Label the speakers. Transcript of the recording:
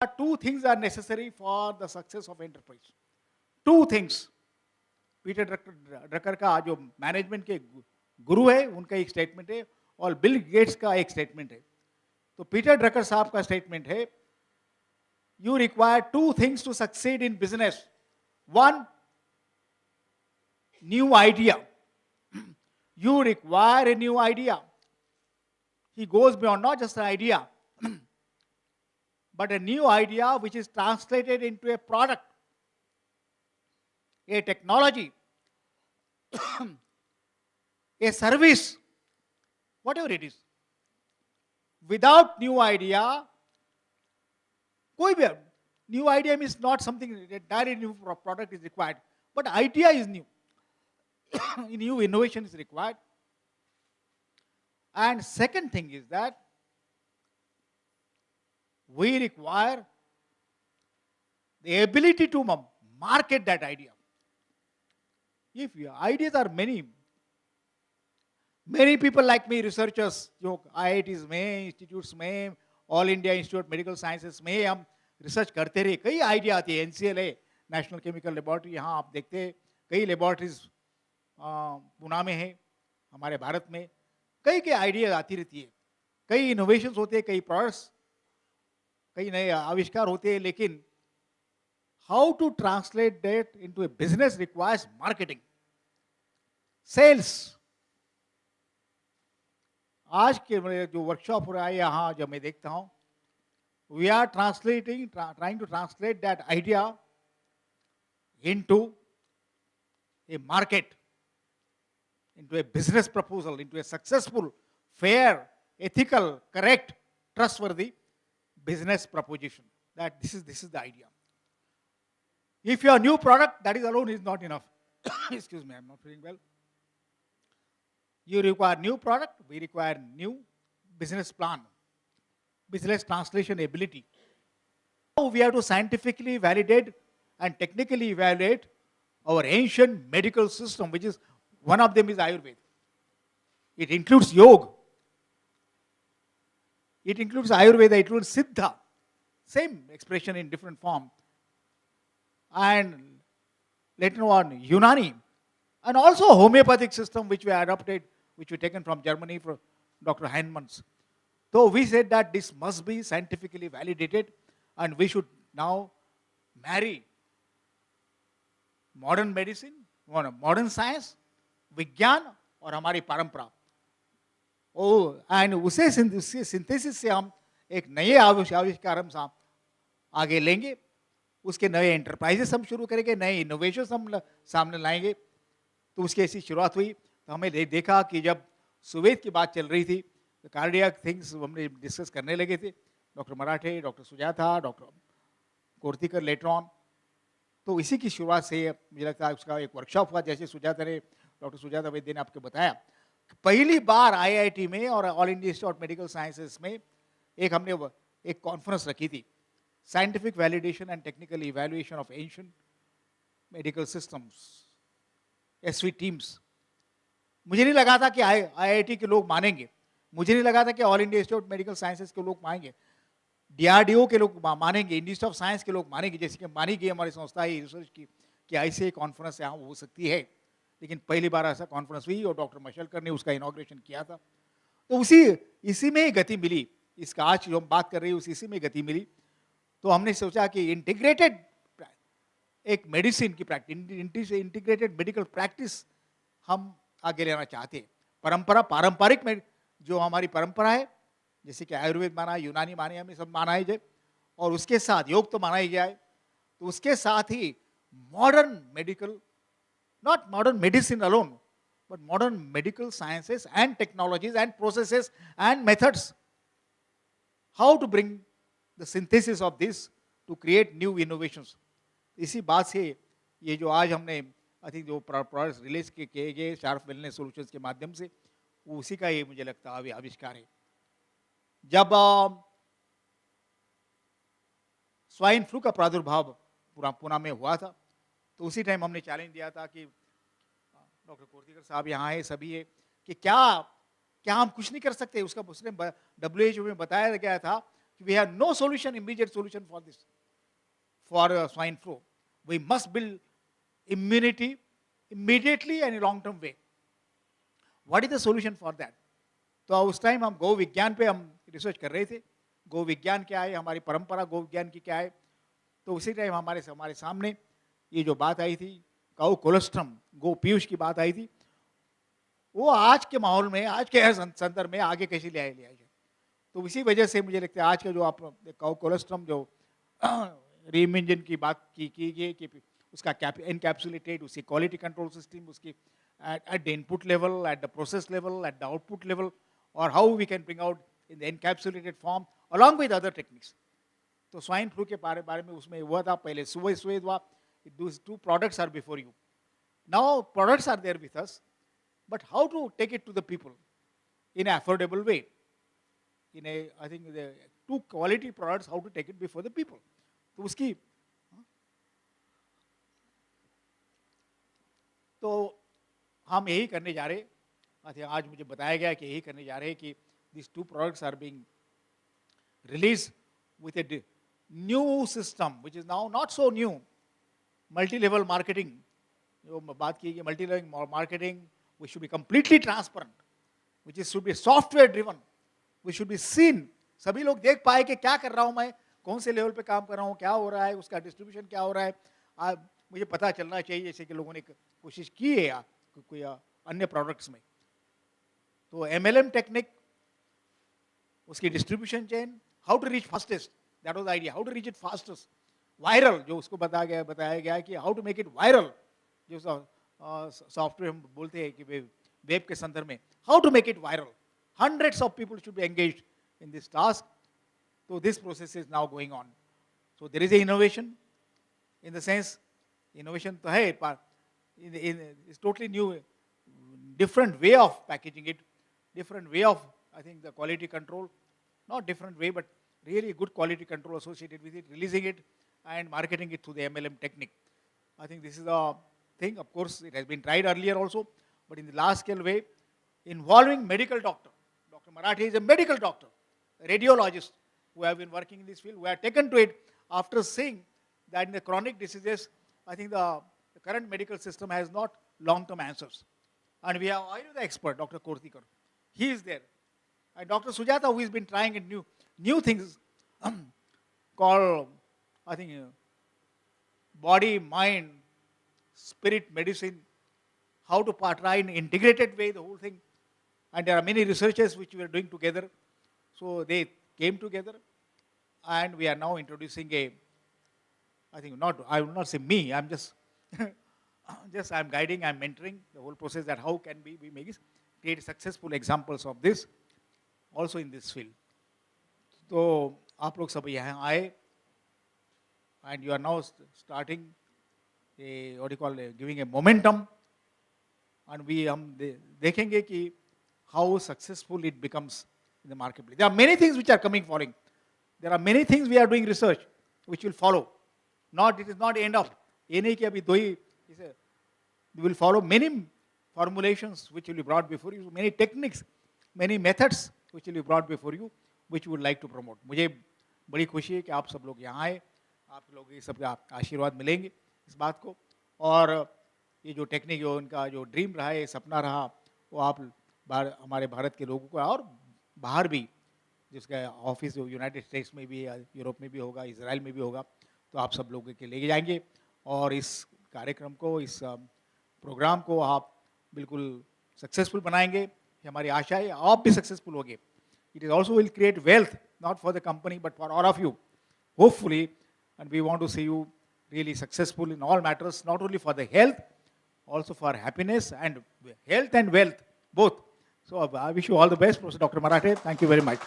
Speaker 1: Two things are necessary for the success of enterprise. Two things. Peter Drucker का जो management के गुरु है उनका एक स्टेटमेंट है और बिल गेट्स का एक स्टेटमेंट है. तो पीटर ड्रकर साहब का स्टेटमेंट है, you require two things to succeed in business. One, new idea. You require a new idea. He goes beyond not just an idea, but a new idea which is translated into a product, a technology, a service, whatever it is. Without new idea, कोई भी new idea means not something entirely new product is required, but idea is new. New innovation is required. And second thing is that we require the ability to market that idea. If your ideas are many people like me, researchers, जो IITs में, institutes में, All India Institute of Medical Sciences में हम research करते रहे, कई idea आती है. NCLA, नेशनल केमिकल लेबोरेटरी, यहाँ आप देखते हैं कई लेबोरेटरीज पुणे में है, हमारे भारत में कई आइडिया आती रहती है, कई इनोवेशंस होते हैं, कई प्रोडक्ट्स, कई नए आविष्कार होते हैं, लेकिन how to translate that into a business requires marketing, sales. आज के जो वर्कशॉप हो रहा है यहाँ जब मैं देखता हूँ, we are trying to translate that idea into a market, into a business proposal, into a successful, fair, ethical, correct, trustworthy business proposition. That this is the idea. If your new product, that is alone is not enough. Excuse me, I'm not feeling well. You require new product, we require new business plan, business translation ability. Now we have to scientifically validate and technically evaluate our ancient medical system, which is one of them is Ayurveda. It includes yoga. It includes Ayurveda, it includes Siddha. Same expression in different form. And later on, Unani. And also homeopathic system which we adopted, which we taken from Germany from Dr. Heinemanns. So we said that this must be scientifically validated and we should now marry modern medicine, modern science, विज्ञान और हमारी परंपरा, and उसे synthesis से हम एक नए आविष्कार हम आगे लेंगे, उसके नए एंटरप्राइजेस हम शुरू करेंगे, नए इनोवेशन हम सामने लाएंगे. तो उसकी ऐसी शुरुआत हुई. तो हमें देखा कि जब सुवेद की बात चल रही थी, तो कार्डियक थिंग्स हमने डिस्कस करने लगे थे, doctor Marathe, doctor Sujata, doctor Kortikar later on. तो इसी की शुरुआत से मुझे लगता है उसका एक वर्कशॉप हुआ, जैसे सुजाता ने, डॉक्टर सुजाता वैद्य ने आपको बताया. पहली बार IIT में और all India institute of medical sciences में हमने एक कॉन्फ्रेंस रखी थी, scientific validation and technical evaluation of ancient medical systems, SV teams. मुझे नहीं लगा था कि IIT के लोग मानेंगे, मुझे नहीं लगा था कि all India institute of medical sciences के लोग मानेंगे, DRDO के लोग मानेंगे, इंस्टीट्यूट ऑफ साइंस के लोग मानेंगे, जैसे कि मानी गई हमारी संस्था है रिसर्च की कि ऐसे कॉन्फ्रेंस यहाँ हो सकती है. लेकिन पहली बार ऐसा कॉन्फ्रेंस हुई और डॉक्टर मशलकर ने उसका इनॉग्रेशन किया था. तो इसी में गति मिली, इसका आज जो हम बात कर रहे हैं इसी में गति मिली. तो हमने सोचा कि इंटीग्रेटेड एक मेडिसिन की प्रैक्टिस, इंटीग्रेटेड मेडिकल प्रैक्टिस हम आगे लेना चाहते हैं. पारंपरिक में जो हमारी परंपरा है, जैसे कि आयुर्वेद माना है, यूनानी माने, हमें सब माना ही जाए, और उसके साथ योग तो माना ही जाए, तो उसके साथ ही modern medical, not modern medicine alone, but modern medical sciences and technologies and processes and methods. How to bring the synthesis of this to create new innovations. इसी बात से ये जो आज हमने आई थिंक जो प्रोडक्ट्स रिलीज किए गए शार्प वेलनेस सॉल्यूशंस के माध्यम से, वो उसी का ये मुझे लगता है आविष्कार है. जब स्वाइन फ्लू का प्रादुर्भाव पुणे में हुआ था, तो उसी टाइम हमने चैलेंज दिया था कि डॉक्टर कोर्तिकर साहब यहाँ है, सभी है, कि क्या हम कुछ नहीं कर सकते. उसने WHO में बताया गया था We have no solution, immediate solution for this, for swine flu. We must build immunity immediately and in long-term way. What is the solution for that? तो उस टाइम हम गौ विज्ञान पे हम रिसर्च कर रहे थे, गौ विज्ञान क्या है, हमारी परंपरा गौ विज्ञान की क्या है. तो उसी टाइम हमारे सामने ये जो बात आई थी, काउ कोलोस्ट्रम, गो पीयूष की बात आई थी, वो आज के माहौल में, आज के संदर्भ में आगे कैसे ले आए. तो इसी वजह से मुझे लगता है आज का जो आप काउ कोलोस्ट्रम जो रीइमेजिन की बात की गई कि उसका एनकैप्सुलेटेड, उसकी क्वालिटी कंट्रोल सिस्टम, उसकी at the input level, at the process level, at the output level, or how we can bring out in the encapsulated form along with other techniques. तो swine flu के बारे में उसमें हुआ था, पहले सुबह हुआ. Those two products are before you. Now products are there with us, but how to take it to the people in an affordable way? I think the two quality products, how to take it before the people. तो उसकी तो हम यही करने जा रहे. आज मुझे बताया गया कि यही करने जा रहे हैं कि these two products are being released with a new system which is now not so new. Multi-level marketing, जो बात की गई, multi-level marketing, we should be completely transparent, which is should be software driven. We should be seen. सभी लोग देख पाए कि क्या कर रहा हूँ मैं, कौन से लेवल पे काम कर रहा हूँ, क्या हो रहा है, उसका डिस्ट्रीब्यूशन क्या हो रहा है. मुझे पता चलना चाहिए, जैसे कि लोगों ने कोशिश की है कोई अन्य प्रोडक्ट्स में. तो MLM टेक्निक, उसकी distribution chain, how to reach fastest, that was the idea, how to reach it fastest. Viral, जो उसको बताया गया कि how to make it viral, जो सॉफ्टवेयर हम बोलते हैं कि वेब के संदर्भ में, how to make it viral. Hundreds of people should be engaged in this task. So this process is now going on. So there is a innovation, in the sense, innovation तो है, पर it's totally new, different way of packaging it, different way of, I think, the quality control, not different way, but really good quality control associated with it, releasing it and marketing it through the MLM technique. I think this is a thing. Of course, it has been tried earlier also, but in the large scale way, involving medical doctor. Dr. Marathi is a medical doctor, a radiologist who have been working in this field, who have taken to it after seeing that in the chronic diseases, I think the current medical system has not long-term answers. And we have the expert, Dr. Kortikar. He is there. And Dr. Sujata, who has been trying new things called, I think, body, mind, spirit medicine, how to try in an integrated way, the whole thing. And there are many researchers which we are doing together. So they came together, and we are now introducing I will not say me, I'm just, I'm guiding, I'm mentoring the whole process, that how can we make it, create successful examples of this also in this field. So, आप लोग सब यहाँ आए, and you are now starting giving a momentum, and हम देखेंगे कि how successful it becomes in the marketplace. There are many things which are coming following. There are many things we are doing research which will follow. It is not the end of. ये नहीं कि अभी दो ही, we will follow many formulations which will be brought before you, many techniques, many methods which will be brought before you, which we would like to promote. मुझे बड़ी खुशी है कि आप सब लोग यहाँ आए, आप लोग ये सब आशीर्वाद मिलेंगे इस बात को, और ये जो टेक्निक, जो उनका जो ड्रीम रहा है, सपना रहा, वो आप हमारे भारत के लोगों को और बाहर भी, जिसका ऑफिस यूनाइटेड स्टेट्स में भी, यूरोप में भी होगा, इजराइल में भी होगा, तो आप सब लोगों के ले जाएंगे, और इस कार्यक्रम को, इस प्रोग्राम को आप बिल्कुल सक्सेसफुल बनाएंगे. हमारी आशा है आप भी सक्सेसफुल होंगे. It is also will create wealth, not for the company but for all of you, hopefully, and we want to see you really successful in all matters, not only for the health, also for happiness and health and wealth, both. So I wish you all the best, Professor Dr. Marathe. Thank you very much.